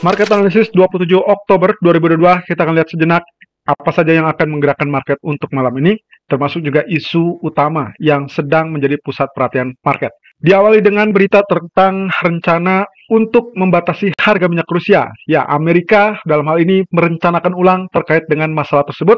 Market Analysis 27 Oktober 2022, kita akan lihat sejenak apa saja yang akan menggerakkan market untuk malam ini, termasuk juga isu utama yang sedang menjadi pusat perhatian market. Diawali dengan berita tentang rencana untuk membatasi harga minyak Rusia. Ya, Amerika dalam hal ini merencanakan ulang terkait dengan masalah tersebut,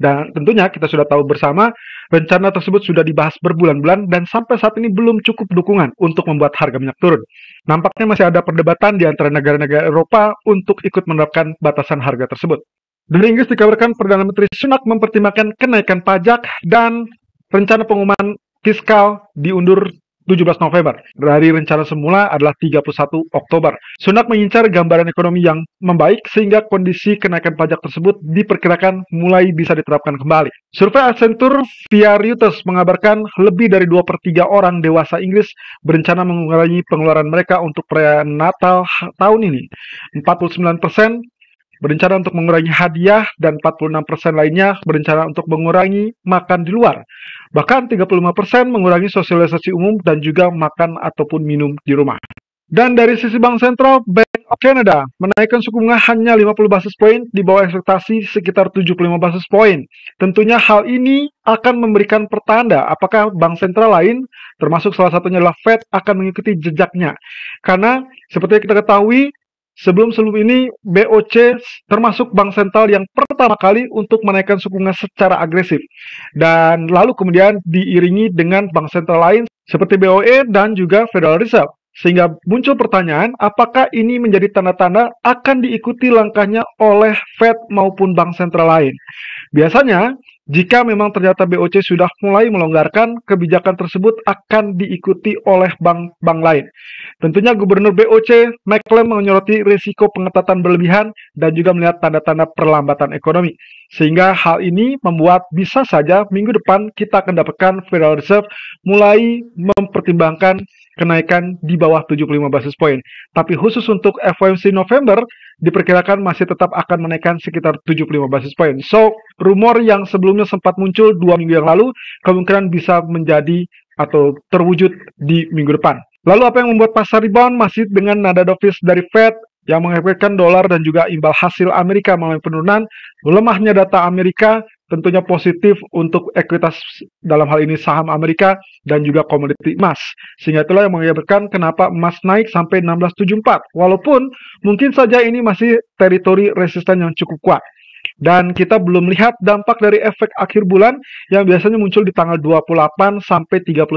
dan tentunya kita sudah tahu bersama, rencana tersebut sudah dibahas berbulan-bulan dan sampai saat ini belum cukup dukungan untuk membuat harga minyak turun. Nampaknya masih ada perdebatan di antara negara-negara Eropa untuk ikut menerapkan batasan harga tersebut. Dari Inggris dikabarkan Perdana Menteri Sunak mempertimbangkan kenaikan pajak dan rencana pengumuman fiskal diundur 17 November. Dari rencana semula adalah 31 Oktober. Sunak mengincar gambaran ekonomi yang membaik sehingga kondisi kenaikan pajak tersebut diperkirakan mulai bisa diterapkan kembali. Survei Accenture via Reuters mengabarkan lebih dari 2/3 orang dewasa Inggris berencana mengurangi pengeluaran mereka untuk perayaan Natal tahun ini. 49% berencana untuk mengurangi hadiah dan 46% lainnya berencana untuk mengurangi makan di luar. Bahkan 35% mengurangi sosialisasi umum dan juga makan ataupun minum di rumah. Dan dari sisi Bank Sentral, Bank of Canada menaikkan suku bunga hanya 50 basis point di bawah ekspektasi sekitar 75 basis point. Tentunya hal ini akan memberikan pertanda apakah bank sentral lain, termasuk salah satunya adalah Fed, akan mengikuti jejaknya. Karena seperti yang kita ketahui, sebelum ini BOC termasuk bank sentral yang pertama kali untuk menaikkan suku bunga secara agresif. Dan lalu kemudian diiringi dengan bank sentral lain seperti BOE dan juga Federal Reserve. Sehingga muncul pertanyaan, apakah ini menjadi tanda-tanda akan diikuti langkahnya oleh Fed maupun bank sentral lain. Biasanya, jika memang ternyata BOC sudah mulai melonggarkan, kebijakan tersebut akan diikuti oleh bank-bank lain. Tentunya Gubernur BOC, Mike Lem, menyoroti risiko pengetatan berlebihan dan juga melihat tanda-tanda perlambatan ekonomi. Sehingga hal ini membuat bisa saja minggu depan kita akan dapatkan Federal Reserve mulai mempertimbangkan kenaikan di bawah 75 basis point. Tapi khusus untuk FOMC November, diperkirakan masih tetap akan menaikkan sekitar 75 basis point. So, rumor yang sebelumnya sempat muncul 2 minggu yang lalu, kemungkinan bisa menjadi atau terwujud di minggu depan. Lalu apa yang membuat pasar rebound? Masih dengan nada dovish dari Fed yang mengakibatkan dolar dan juga imbal hasil Amerika mengalami penurunan, melemahnya data Amerika tentunya positif untuk ekuitas dalam hal ini saham Amerika dan juga komoditi emas. Sehingga itulah yang mengakibatkan kenapa emas naik sampai 1674. Walaupun mungkin saja ini masih teritori resisten yang cukup kuat. Dan kita belum lihat dampak dari efek akhir bulan yang biasanya muncul di tanggal 28 sampai 31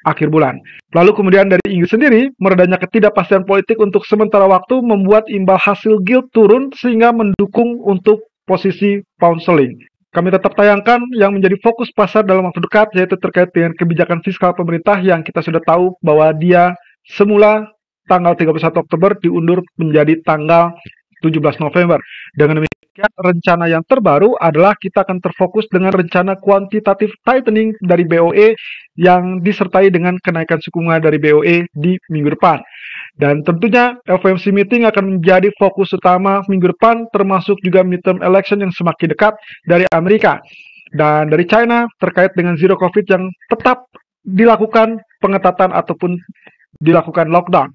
akhir bulan. Lalu kemudian dari Inggris sendiri, meredanya ketidakpastian politik untuk sementara waktu membuat imbal hasil gilt turun sehingga mendukung untuk posisi pound sterling. Kami tetap tayangkan yang menjadi fokus pasar dalam waktu dekat, yaitu terkait dengan kebijakan fiskal pemerintah yang kita sudah tahu bahwa dia semula tanggal 31 Oktober diundur menjadi tanggal 17 November. Dengan demikian, rencana yang terbaru adalah kita akan terfokus dengan rencana kuantitatif tightening dari BOE yang disertai dengan kenaikan suku bunga dari BOE di minggu depan. Dan tentunya FOMC meeting akan menjadi fokus utama minggu depan, termasuk juga midterm election yang semakin dekat dari Amerika. Dan dari China terkait dengan zero COVID yang tetap dilakukan pengetatan ataupun dilakukan lockdown.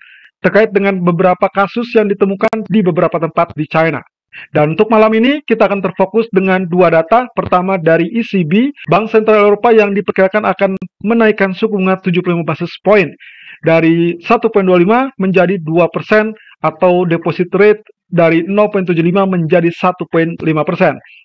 Terkait dengan beberapa kasus yang ditemukan di beberapa tempat di China. Dan untuk malam ini kita akan terfokus dengan dua data. Pertama dari ECB, Bank Sentral Eropa yang diperkirakan akan menaikkan suku bunga 75 basis point dari 1,25 menjadi 2% atau deposit rate dari 0,75 menjadi 1,5%.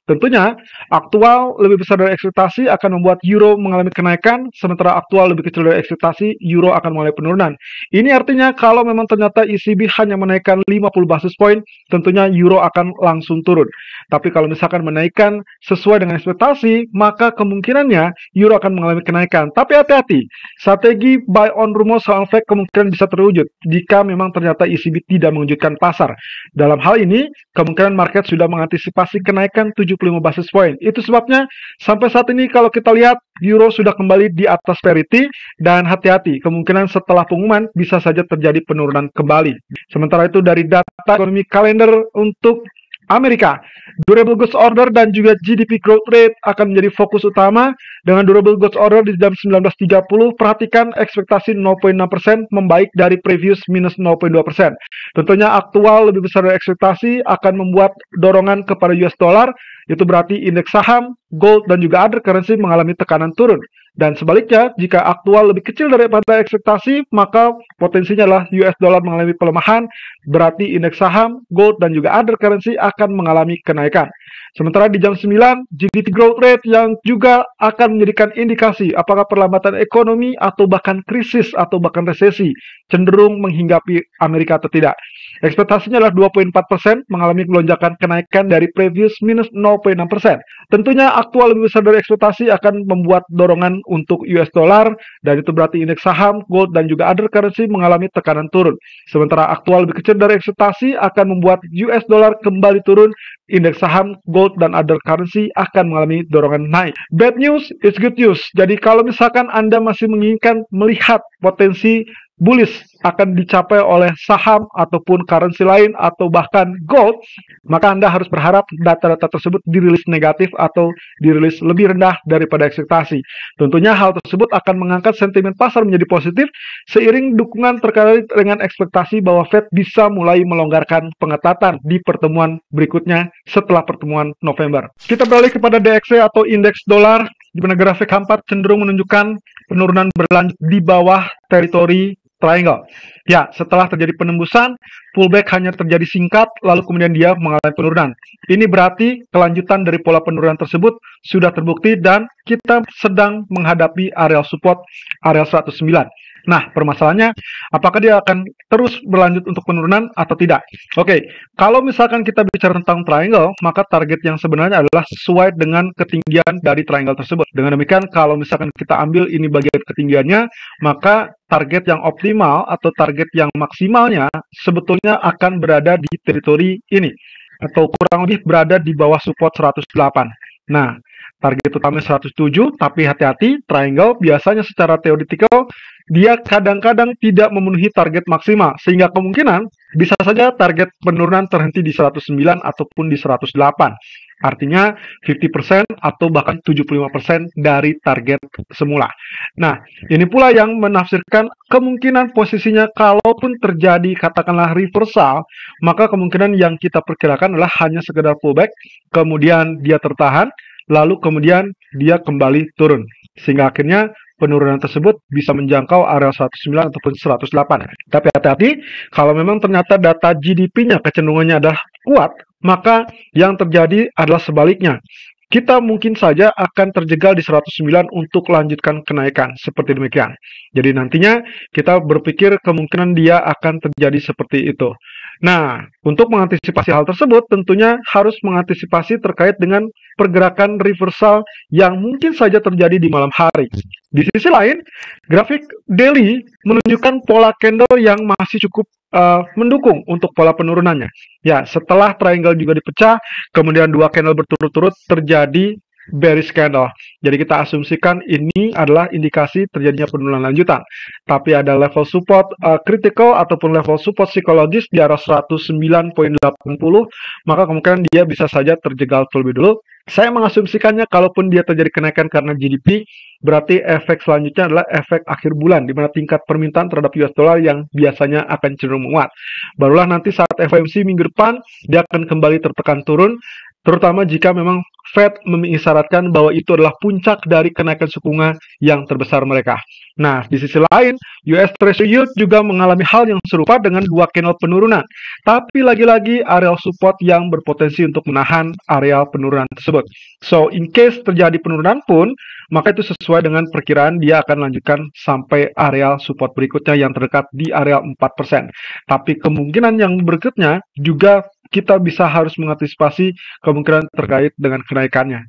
Tentunya, aktual lebih besar dari ekspektasi akan membuat euro mengalami kenaikan, sementara aktual lebih kecil dari ekspektasi, euro akan mengalami penurunan. Ini artinya kalau memang ternyata ECB hanya menaikkan 50 basis point, tentunya euro akan langsung turun. Tapi kalau misalkan menaikkan sesuai dengan ekspektasi, maka kemungkinannya euro akan mengalami kenaikan. Tapi hati-hati, strategi buy on rumor soal Fed kemungkinan bisa terwujud jika memang ternyata ECB tidak mengejutkan pasar. Dalam hal ini, kemungkinan market sudah mengantisipasi kenaikan 75 basis point. Itu sebabnya sampai saat ini kalau kita lihat euro sudah kembali di atas parity dan hati-hati, kemungkinan setelah pengumuman bisa saja terjadi penurunan kembali. Sementara itu dari data ekonomi kalender untuk Amerika, Durable goods order dan juga GDP growth rate akan menjadi fokus utama. Dengan durable goods order di jam 19.30, perhatikan ekspektasi 0,6% membaik dari previous minus 0,2%. Tentunya aktual lebih besar dari ekspektasi akan membuat dorongan kepada US dollar, itu berarti indeks saham, gold, dan juga other currency mengalami tekanan turun. Dan sebaliknya, jika aktual lebih kecil daripada ekspektasi, maka potensinya adalah US dollar mengalami pelemahan, berarti indeks saham, gold, dan juga other currency akan mengalami kenaikan. Sementara di jam 9, GDP growth rate yang juga akan menjadikan indikasi apakah perlambatan ekonomi atau bahkan krisis atau bahkan resesi cenderung menghinggapi Amerika atau tidak. Ekspektasinya adalah 2,4% mengalami lonjakan kenaikan dari previous minus 0,6%. Tentunya aktual lebih besar dari ekspektasi akan membuat dorongan untuk US dollar, dan itu berarti indeks saham, gold, dan juga other currency mengalami tekanan turun. Sementara aktual lebih kecil dari ekspektasi akan membuat US dollar kembali turun, indeks saham, gold, dan other currency akan mengalami dorongan naik. Bad news is good news. Jadi kalau misalkan Anda masih menginginkan melihat potensi bullish akan dicapai oleh saham ataupun currency lain atau bahkan gold, maka Anda harus berharap data-data tersebut dirilis negatif atau dirilis lebih rendah daripada ekspektasi. Tentunya hal tersebut akan mengangkat sentimen pasar menjadi positif seiring dukungan terkait dengan ekspektasi bahwa Fed bisa mulai melonggarkan pengetatan di pertemuan berikutnya setelah pertemuan November. Kita beralih kepada DXY atau indeks dolar, di mana grafik hampat cenderung menunjukkan penurunan berlanjut di bawah teritori triangle. Ya, setelah terjadi penembusan, pullback hanya terjadi singkat, lalu kemudian dia mengalami penurunan. Ini berarti kelanjutan dari pola penurunan tersebut sudah terbukti dan kita sedang menghadapi area support, area 109. Nah, permasalahannya, apakah dia akan terus berlanjut untuk penurunan atau tidak? Oke, kalau misalkan kita bicara tentang triangle, maka target yang sebenarnya adalah sesuai dengan ketinggian dari triangle tersebut. Dengan demikian, kalau misalkan kita ambil ini bagian ketinggiannya, maka target yang optimal atau target yang maksimalnya sebetulnya akan berada di teritori ini, atau kurang lebih berada di bawah support 108. Nah, target utama 107, tapi hati-hati, triangle biasanya secara teoretikal dia kadang-kadang tidak memenuhi target maksimal, sehingga kemungkinan bisa saja target penurunan terhenti di 109 ataupun di 108. Artinya 50% atau bahkan 75% dari target semula. Nah, ini pula yang menafsirkan kemungkinan posisinya kalaupun terjadi katakanlah reversal, maka kemungkinan yang kita perkirakan adalah hanya sekedar pullback, kemudian dia tertahan, lalu kemudian dia kembali turun. Sehingga akhirnya penurunan tersebut bisa menjangkau area 109 ataupun 108. Tapi hati-hati, kalau memang ternyata data GDP-nya kecenderungannya adalah kuat, maka yang terjadi adalah sebaliknya. Kita mungkin saja akan terjegal di 109 untuk lanjutkan kenaikan, seperti demikian. Jadi nantinya kita berpikir kemungkinan dia akan terjadi seperti itu. Nah, untuk mengantisipasi hal tersebut, tentunya harus mengantisipasi terkait dengan pergerakan reversal yang mungkin saja terjadi di malam hari. Di sisi lain, grafik daily menunjukkan pola candle yang masih cukup mendukung untuk pola penurunannya. Ya, setelah triangle juga dipecah, kemudian dua candle berturut-turut terjadi bearish candle. Jadi kita asumsikan ini adalah indikasi terjadinya penurunan lanjutan. Tapi ada level support critical ataupun level support psikologis di arah 109.80, maka kemungkinan dia bisa saja terjegal terlebih dulu. Saya mengasumsikannya kalaupun dia terjadi kenaikan karena GDP, berarti efek selanjutnya adalah efek akhir bulan, di mana tingkat permintaan terhadap US dollar yang biasanya akan cenderung menguat. Barulah nanti saat FOMC minggu depan, dia akan kembali tertekan turun, terutama jika memang Fed mengisyaratkan bahwa itu adalah puncak dari kenaikan suku bunga yang terbesar mereka. Nah, di sisi lain, US Treasury Yield juga mengalami hal yang serupa dengan dua candle penurunan. Tapi lagi-lagi area support yang berpotensi untuk menahan area penurunan tersebut. So, in case terjadi penurunan pun, maka itu sesuai dengan perkiraan dia akan lanjutkan sampai area support berikutnya yang terdekat di area 4%. Tapi kemungkinan yang berikutnya juga kita bisa harus mengantisipasi kemungkinan terkait dengan kenaikannya.